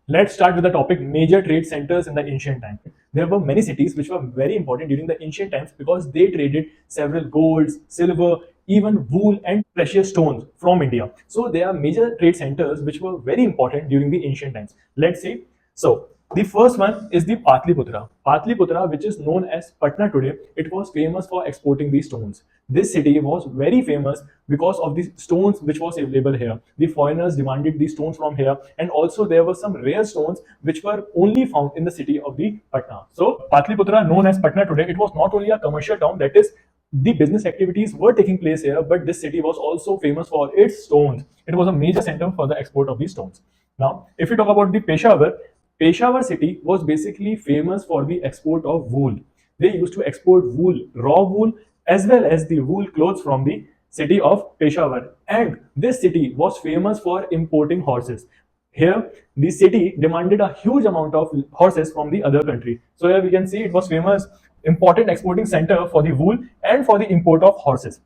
Let's start with the topic major trade centers in the ancient time. There were many cities which were very important during the ancient times because they traded several golds, silver, even wool and precious stones from India. So they are major trade centers which were very important during the ancient times. Let's see. So the first one is the Patliputra. Patliputra, which is known as Patna today, it was famous for exporting these stones. This city was very famous because of the stones which was available here. The foreigners demanded these stones from here, and also there were some rare stones which were only found in the city of the Patna. So Patliputra, known as Patna today, it was not only a commercial town, that is, the business activities were taking place here, but this city was also famous for its stones. It was a major center for the export of these stones. Now, if we talk about the Peshawar, Peshawar city was basically famous for the export of wool. They used to export wool, raw wool, as well as the wool clothes from the city of Peshawar. And this city was famous for importing horses. Here, the city demanded a huge amount of horses from the other country. So here we can see it was famous, important exporting center for the wool and for the import of horses.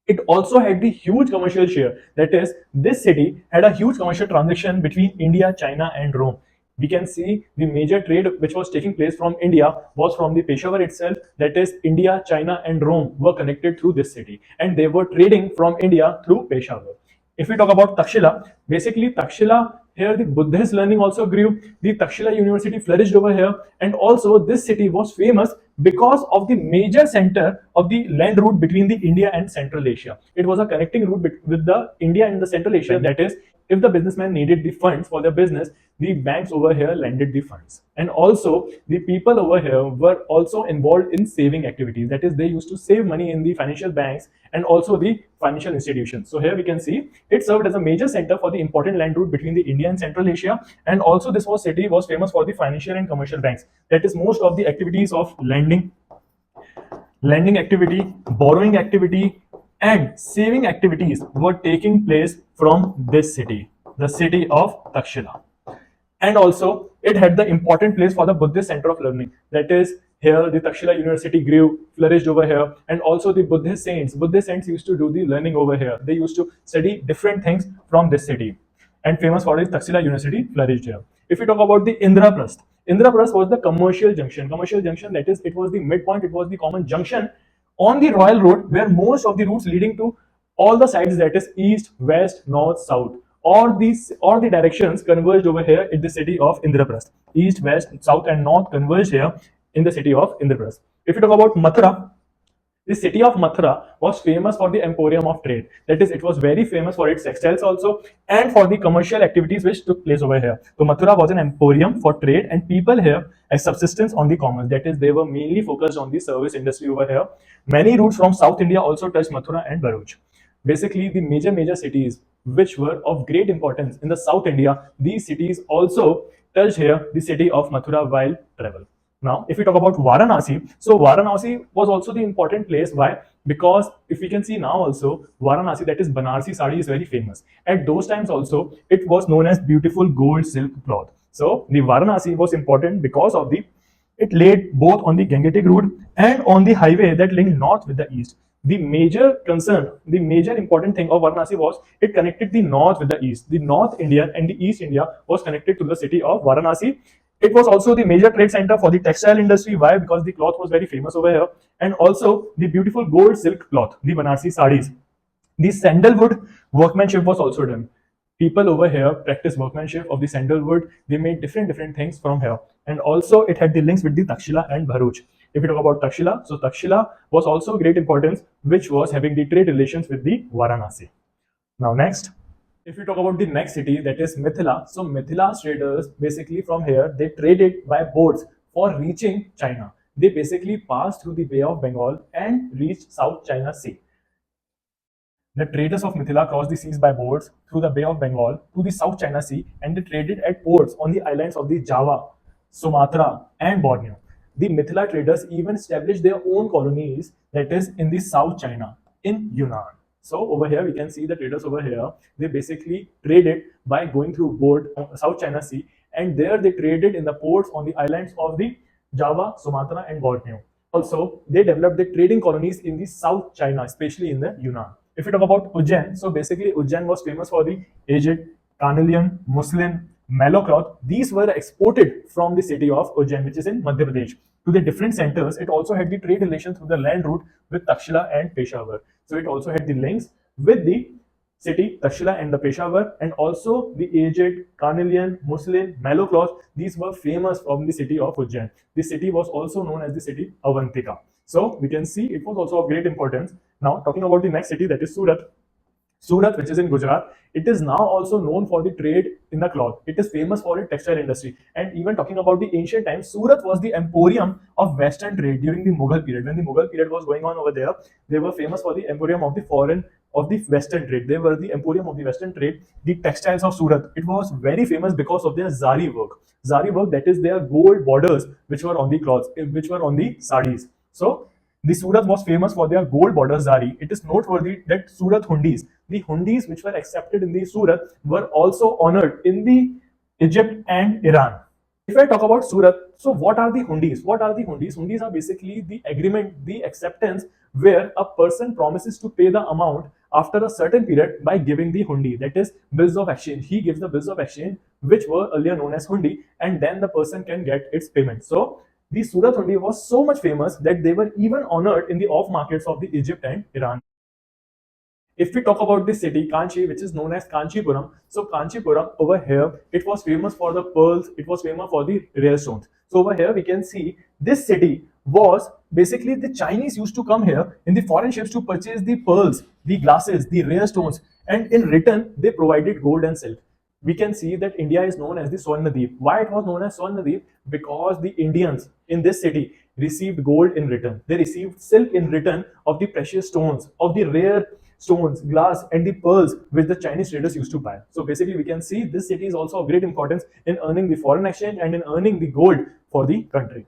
It also had the huge commercial share. That is, this city had a huge commercial transaction between India, China, and Rome. We can see the major trade which was taking place from India was from the Peshawar itself. That is, India, China, and Rome were connected through this city, and they were trading from India through Peshawar. If we talk about Takshila, basically Takshila, here the Buddhist learning also grew. The Takshila University flourished over here, and also this city was famous because of the major center of the land route between the India and Central Asia. It was a connecting route with the India and the Central Asia. That is, if the businessman needed the funds for their business, the banks over here lended the funds. And also, the people over here were also involved in saving activities. That is, they used to save money in the financial banks and also the financial institutions. So here we can see it served as a major center for the important land route between the India and Central Asia. And also, this city was famous for the financial and commercial banks. That is, most of the activities of lending activity, borrowing activity, and saving activities were taking place from this city, the city of Takshila. And also, it had the important place for the Buddhist center of learning. That is, here the Takshila University grew, flourished over here, and also the Buddhist saints used to do the learning over here. They used to study different things from this city. And famous for its Takshila University flourished here. If we talk about the Indraprasth, Indraprasth was the commercial junction. Commercial junction, that is, it was the midpoint, it was the common junction on the Royal Road where most of the routes leading to all the sides, that is east, west, north, south, all the directions converged over here in the city of Indraprasth. East, west, south, and north converged here in the city of Indraprasth. If you talk about Mathura, the city of Mathura was famous for the emporium of trade. That is, it was very famous for its textiles also and for the commercial activities which took place over here. So Mathura was an emporium for trade, and people here as subsistence on the commerce. That is, they were mainly focused on the service industry over here. Many routes from South India also touched Mathura and Bharuch. Basically, the major cities which were of great importance in the South India, these cities also touched here the city of Mathura while travel. Now, if we talk about Varanasi, so Varanasi was also the important place. Why? Because if we can see now also, Varanasi, that is Banarsi sari, is very famous. At those times also, it was known as beautiful gold silk cloth. So the Varanasi was important because of the it laid both on the Gangetic route and on the highway that linked north with the east. The major concern, the major important thing of Varanasi was it connected the north with the east. The North India and the East India was connected to the city of Varanasi. It was also the major trade center for the textile industry. Why? Because the cloth was very famous over here, and also the beautiful gold silk cloth, the Banarsi sarees. The sandalwood workmanship was also done. People over here practice workmanship of the sandalwood. They made different things from here, and also it had the links with the Takshila and Bharuch. If we talk about Takshila, so Takshila was also great importance, which was having the trade relations with the Varanasi. Now next, if we talk about the next city, that is Mithila. So Mithila's traders, basically from here, they traded by boats for reaching China. They basically passed through the Bay of Bengal and reached South China Sea. The traders of Mithila crossed the seas by boats through the Bay of Bengal to the South China Sea, and they traded at ports on the islands of the Java, Sumatra, and Borneo. The Mithila traders even established their own colonies, that is in the South China, in Yunnan. So over here we can see the traders over here. They basically traded by going through boat South China Sea, and there they traded in the ports on the islands of the Java, Sumatra, and Borneo. Also, they developed the trading colonies in the South China, especially in the Yunnan. If you talk about Ujjain, so basically Ujjain was famous for the aged, carnelian, muslin, mallow cloth. These were exported from the city of Ujjain, which is in Madhya Pradesh, to the different centers. It also had the trade relations through the land route with Takshila and Peshawar. So it also had the links with the city, Takshila and the Peshawar, and also the aged, carnelian, muslin, mallow cloth. These were famous from the city of Ujjain. The city was also known as the city Avantika. So we can see it was also of great importance. Now talking about the next city, that is Surat. Surat, which is in Gujarat, it is now also known for the trade in the cloth. It is famous for its textile industry. And even talking about the ancient times, Surat was the emporium of Western trade during the Mughal period. When the Mughal period was going on over there, they were famous for the emporium of the foreign of the Western trade. They were the emporium of the Western trade. The textiles of Surat, it was very famous because of their zari work. Zari work, that is their gold borders which were on the cloths, which were on the saris. So the Surat was famous for their gold border zari. It is noteworthy that Surat hundis, the hundis which were accepted in the Surat, were also honored in the Egypt and Iran. If I talk about Surat, so what are the hundis? What are the hundis? Hundis are basically the agreement, the acceptance where a person promises to pay the amount after a certain period by giving the hundi, that is bills of exchange. He gives the bills of exchange which were earlier known as hundi, and then the person can get its payment. So the Surat hundi was so much famous that they were even honored in the off markets of the Egypt and Iran. If we talk about the city, Kanchi, which is known as Kanchipuram, so Kanchipuram over here, it was famous for the pearls, it was famous for the rare stones. So over here, we can see this city was basically the Chinese used to come here in the foreign ships to purchase the pearls, the glasses, the rare stones, and in return, they provided gold and silk. We can see that India is known as the Swarnadeep. Why it was known as Swarnadeep? Because the Indians in this city received gold in return. They received silk in return of the precious stones, of the rare stones, glass, and the pearls which the Chinese traders used to buy. So basically, we can see this city is also of great importance in earning the foreign exchange and in earning the gold for the country.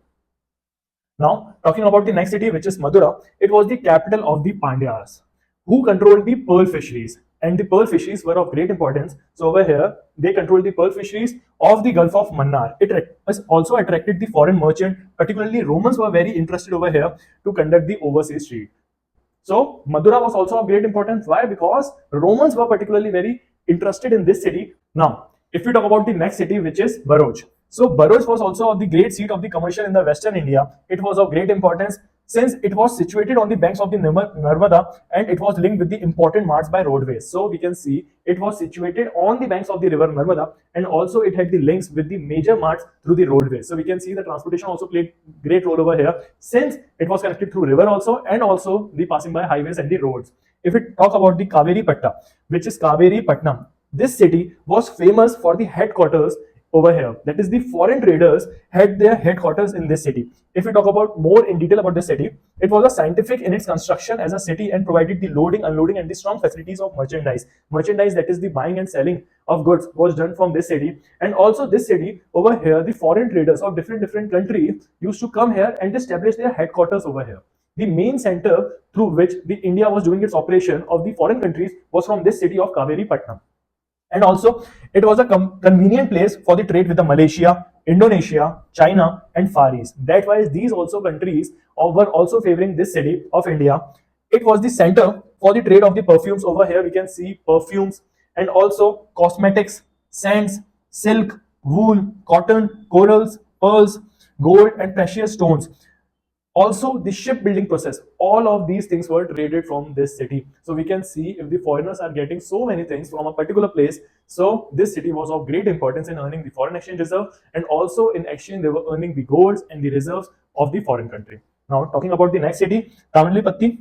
Now, talking about the next city, which is Madura, it was the capital of the Pandyas, who controlled the pearl fisheries. And the pearl fisheries were of great importance. So over here, they controlled the pearl fisheries of the Gulf of Mannar. It has also attracted the foreign merchant, particularly Romans were very interested over here to conduct the overseas trade. So Madura was also of great importance. Why? Because Romans were particularly very interested in this city. Now, if we talk about the next city, which is Baroj. So Baroj was also the great seat of the commercial in the Western India. It was of great importance since it was situated on the banks of the Narmada and it was linked with the important marts by roadways. So we can see it was situated on the banks of the river Narmada and also it had the links with the major marts through the roadways. So we can see the transportation also played great role over here since it was connected through river also and also the passing by highways and the roads. If we talk about the Kaveri Patta, which is Kaveri Patnam, this city was famous for the headquarters over here. That is, the foreign traders had their headquarters in this city. If we talk about more in detail about this city, it was a scientific in its construction as a city and provided the loading, unloading, and the strong facilities of merchandise. Merchandise, that is the buying and selling of goods, was done from this city. And also this city over here, the foreign traders of different countries used to come here and establish their headquarters over here. The main center through which the India was doing its operation of the foreign countries was from this city of Kaveri Patnam. And also, it was a convenient place for the trade with the Malaysia, Indonesia, China, and Far East. That why these also countries were also favoring this city of India. It was the center for the trade of the perfumes. Over here, we can see perfumes and also cosmetics, scents, silk, wool, cotton, corals, pearls, gold, and precious stones. Also the shipbuilding process, all of these things were traded from this city. So we can see if the foreigners are getting so many things from a particular place, so this city was of great importance in earning the foreign exchange reserve, and also in exchange they were earning the golds and the reserves of the foreign country. Now talking about the next city, Tamilpatti,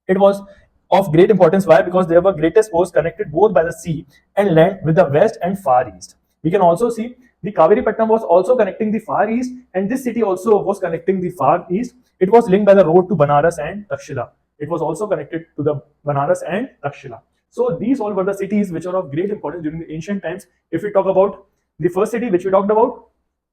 it was of great importance. Why? Because they were greatest posts connected both by the sea and land with the west and far east. We can also see the Kaveri Patnam was also connecting the far east, and this city also was connecting the far east. It was linked by the road to Banaras and Takshila. It was also connected to the Banaras and Takshila. So these all were the cities which are of great importance during the ancient times. If we talk about the first city which we talked about,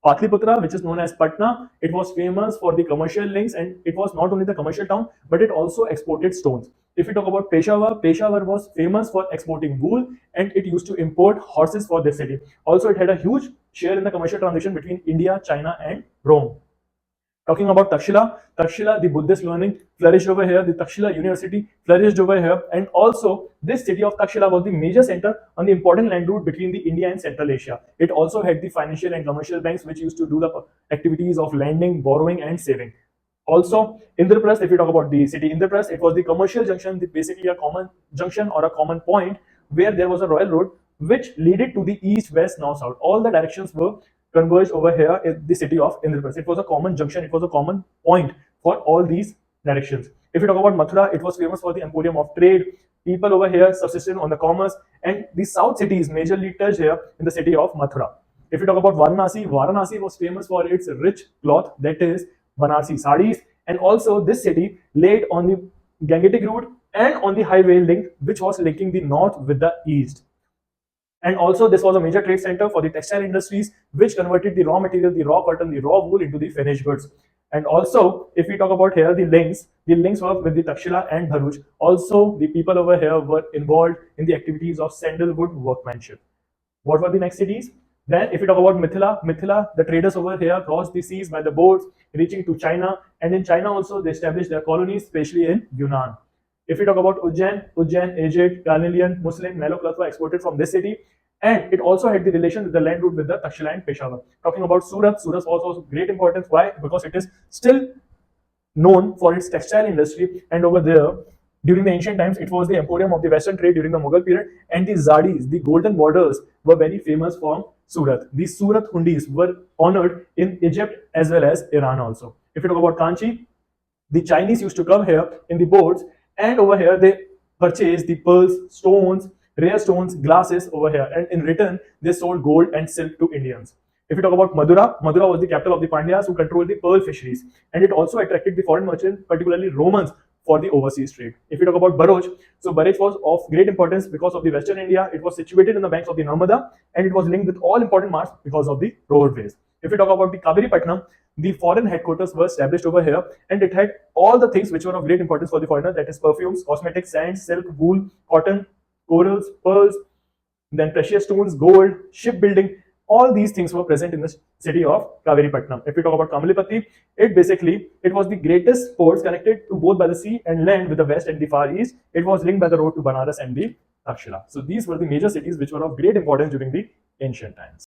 Patliputra, which is known as Patna, it was famous for the commercial links, and it was not only the commercial town, but it also exported stones. If we talk about Peshawar, Peshawar was famous for exporting wool, and it used to import horses for this city. Also, it had a huge share in the commercial transaction between India, China, and Rome. Talking about Takshila, the Buddhist learning flourished over here. The Takshila University flourished over here, and also this city of Takshila was the major center on the important land route between the India and Central Asia. It also had the financial and commercial banks which used to do the activities of lending, borrowing, and saving. Also, Indraprasth, if you talk about the city Indraprasth, it was the commercial junction, basically a common junction or a common point where there was a royal road which led to the east, west, north, south. All the directions were converged over here in the city of Indraprasth. It was a common junction, it was a common point for all these directions. If you talk about Mathura, it was famous for the emporium of trade. People over here subsisted on the commerce, and the south cities majorly touched here in the city of Mathura. If you talk about Varanasi was famous for its rich cloth, that is Banarsi sarees, and also this city laid on the Gangetic route and on the highway link, which was linking the north with the east. And also, this was a major trade center for the textile industries, which converted the raw material, the raw cotton, the raw wool into the finished goods. And also, if we talk about here, the links were with the Takshila and Bharuch. Also, the people over here were involved in the activities of sandalwood workmanship. What were the next cities? Then, if you talk about Mithila, the traders over here crossed the seas by the boats, reaching to China. And in China also, they established their colonies, especially in Yunnan. If you talk about Ujjain, aged, carnelian, muslin, mallow cloth were exported from this city. And it also had the relation with the land route with the Takshila and Peshawar. Talking about Surat was also great importance. Why? Because it is still known for its textile industry, and over there during the ancient times it was the emporium of the western trade during the Mughal period, and the zadis, the golden borders, were very famous from Surat. These Surat hundis were honored in Egypt as well as Iran also. If you talk about Kanchi, the Chinese used to come here in the boats, and over here they purchased the pearls, stones, rare stones, glasses over here, and in return they sold gold and silk to Indians. If you talk about Madura was the capital of the Pandyas who controlled the pearl fisheries, and it also attracted the foreign merchants, particularly Romans, for the overseas trade. If you talk about Bharuch, so Bharuch was of great importance because of the Western India. It was situated in the banks of the Narmada, and it was linked with all important marts because of the roadways. If you talk about the Kaviripatnam, the foreign headquarters were established over here, and it had all the things which were of great importance for the foreigners, that is perfumes, cosmetics, sands, silk, wool, cotton, corals, pearls, then precious stones, gold, shipbuilding. All these things were present in the city of Kaviripatnam. If we talk about Kamalipati, it was the greatest port connected to both by the sea and land with the west and the far east. It was linked by the road to Banaras and the Takshila. So these were the major cities which were of great importance during the ancient times.